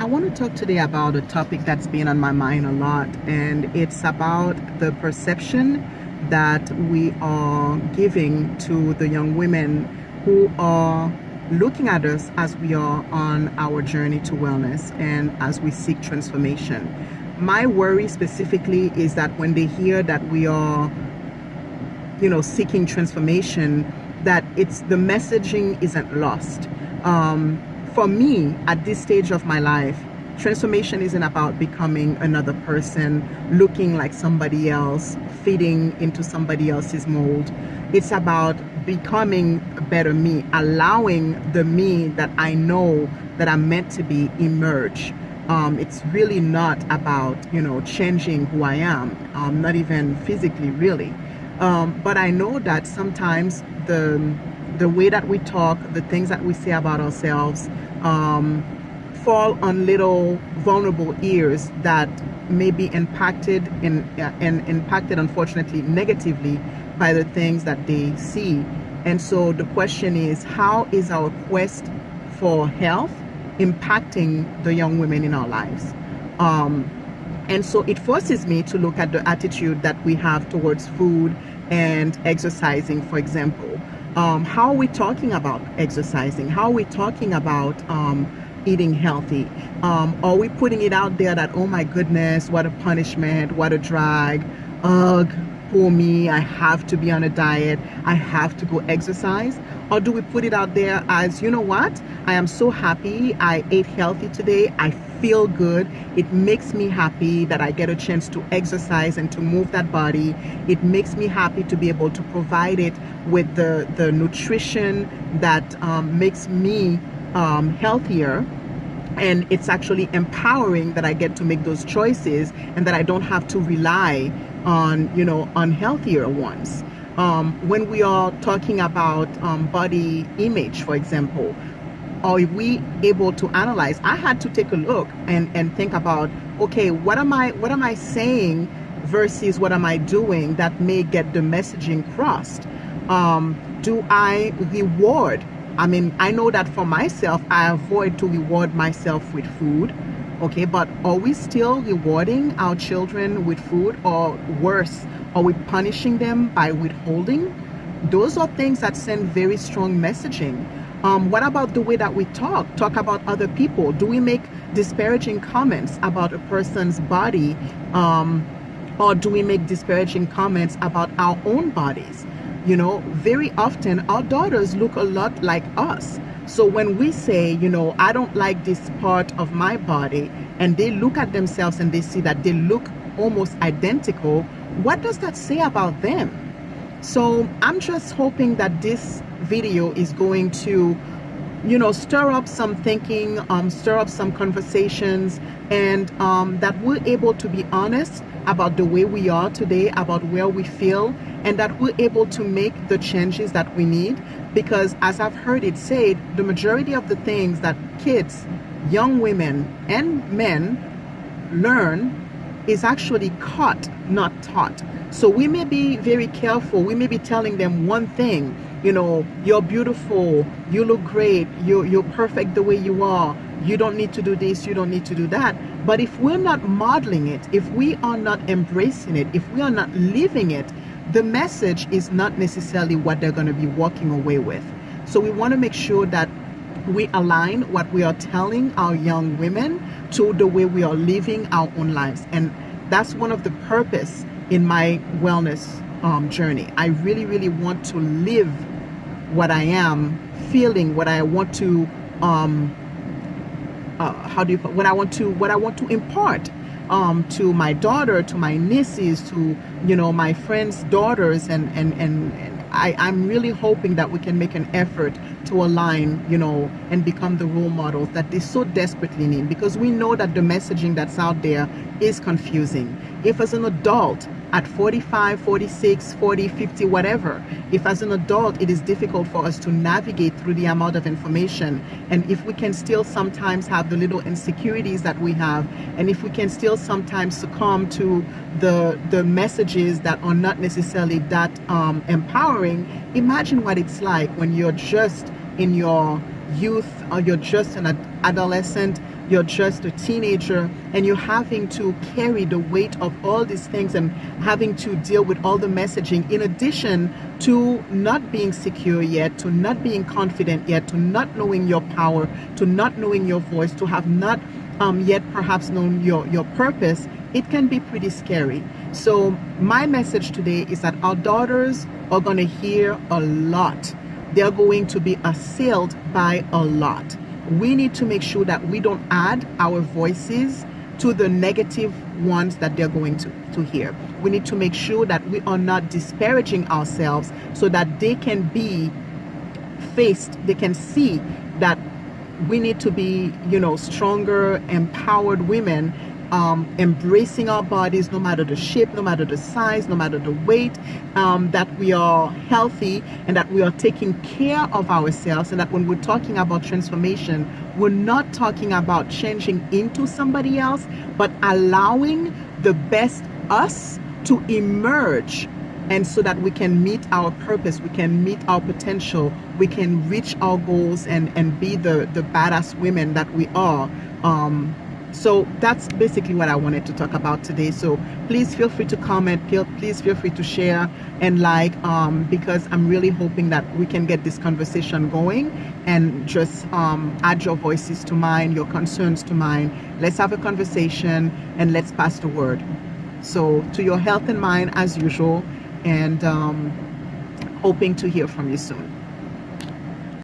I want to talk today about a topic that's been on my mind a lot, and it's about the perception that we are giving to the young women who are looking at us as we are on our journey to wellness and as we seek transformation. My worry specifically is that when they hear that we are, seeking transformation, that it's the messaging isn't lost. For me, at this stage of my life, transformation isn't about becoming another person, looking like somebody else, fitting into somebody else's mold. It's about becoming a better me, allowing the me that I know that I'm meant to be emerge. It's really not about, changing who I am, not even physically, really. But I know that sometimes the way that we talk, the things that we say about ourselves, fall on little vulnerable ears that may be impacted and impacted, unfortunately, negatively by the things that they see. And so the question is, how is our quest for health impacting the young women in our lives? And so it forces me to look at the attitude that we have towards food and exercising, for example. How are we talking about exercising? How are we talking about eating healthy? Are we putting it out there that, oh my goodness, what a punishment, what a drag, ugh, poor me, I have to be on a diet, I have to go exercise? Or do we put it out there as, you know what, I am so happy I ate healthy today, I feel good, it makes me happy that I get a chance to exercise and to move that body, it makes me happy to be able to provide it with the nutrition that makes me healthier, and it's actually empowering that I get to make those choices and that I don't have to rely on unhealthier ones. When we are talking about body image, for example, are we able to analyze? I had to take a look and think about, okay, what am I saying versus what am I doing that may get the messaging crossed? Do I reward? I mean, I know that for myself, I avoid to reward myself with food. Okay, but are we still rewarding our children with food, or worse, are we punishing them by withholding? Those are things that send very strong messaging. What about the way that we talk about other people? Do we make disparaging comments about a person's body, or do we make disparaging comments about our own bodies? Very often our daughters look a lot like us. So when we say, I don't like this part of my body, and they look at themselves and they see that they look almost identical, what does that say about them? So I'm just hoping that this video is going to, stir up some thinking, stir up some conversations, and that we're able to be honest about the way we are today, about where we feel, and that we're able to make the changes that we need. Because as I've heard it said, the majority of the things that kids, young women and men learn is actually caught, not taught. So we may be very careful. We may be telling them one thing, you're beautiful, you look great, you're perfect the way you are, you don't need to do this, you don't need to do that. But if we're not modeling it, if we are not embracing it, if we are not living it, the message is not necessarily what they're going to be walking away with. So we want to make sure that we align what we are telling our young women to the way we are living our own lives. And that's one of the purpose in my wellness journey. I really, really want to live what I am feeling, what I want to what I want to impart to my daughter, to my nieces, to my friends' daughters, and I'm really hoping that we can make an effort to align, and become the role models that they so desperately need, because we know that the messaging that's out there is confusing. If as an adult at 45, 46, 40, 50, whatever, if as an adult it is difficult for us to navigate through the amount of information, and if we can still sometimes have the little insecurities that we have, and if we can still sometimes succumb to the messages that are not necessarily that empowering, imagine what it's like when you're just in your youth, or you're just an adolescent, you're just a teenager, and you're having to carry the weight of all these things and having to deal with all the messaging, in addition to not being secure yet, to not being confident yet, to not knowing your power, to not knowing your voice, to have not yet perhaps known your purpose, it can be pretty scary. So my message today is that our daughters are going to hear a lot. They're going to be assailed by a lot. We need to make sure that we don't add our voices to the negative ones that they're going to hear. We need to make sure that we are not disparaging ourselves so that they can be faced, they can see that we need to be, stronger, empowered women, embracing our bodies, no matter the shape, no matter the size, no matter the weight, that we are healthy and that we are taking care of ourselves, and that when we're talking about transformation, we're not talking about changing into somebody else, but allowing the best us to emerge, and so that we can meet our purpose, we can meet our potential, we can reach our goals and be the badass women that we are. So that's basically what I wanted to talk about today. So please feel free to comment, please feel free to share and like, because I'm really hoping that we can get this conversation going and just add your voices to mine, your concerns to mine. Let's have a conversation and let's pass the word. So to your health and mind as usual, and hoping to hear from you soon.